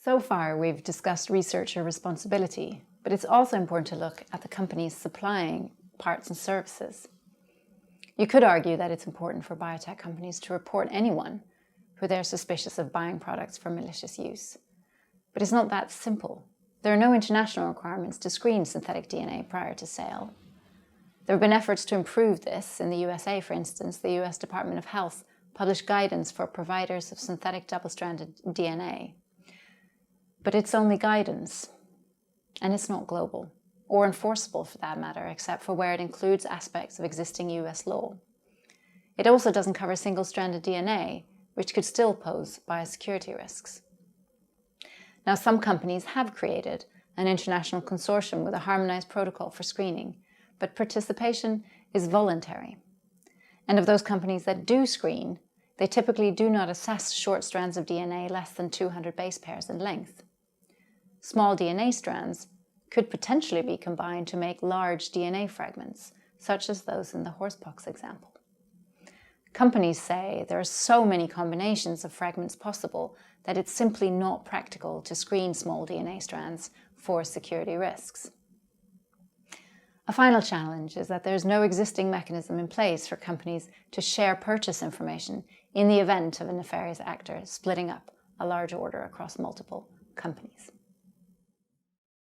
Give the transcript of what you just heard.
So far, we've discussed researcher responsibility, but it's also important to look at the companies supplying parts and services. You could argue that it's important for biotech companies to report anyone who they're suspicious of buying products for malicious use. But it's not that simple. There are no international requirements to screen synthetic DNA prior to sale. There have been efforts to improve this. In the USA, for instance, the US Department of Health published guidance for providers of synthetic double-stranded DNA. But it's only guidance, and it's not global, or enforceable for that matter, except for where it includes aspects of existing US law. It also doesn't cover single-stranded DNA, which could still pose biosecurity risks. Now, some companies have created an international consortium with a harmonized protocol for screening, but participation is voluntary. And of those companies that do screen, they typically do not assess short strands of DNA less than 200 base pairs in length. Small DNA strands could potentially be combined to make large DNA fragments, such as those in the horsepox example. Companies say there are so many combinations of fragments possible that it's simply not practical to screen small DNA strands for security risks. A final challenge is that there's no existing mechanism in place for companies to share purchase information in the event of a nefarious actor splitting up a large order across multiple companies.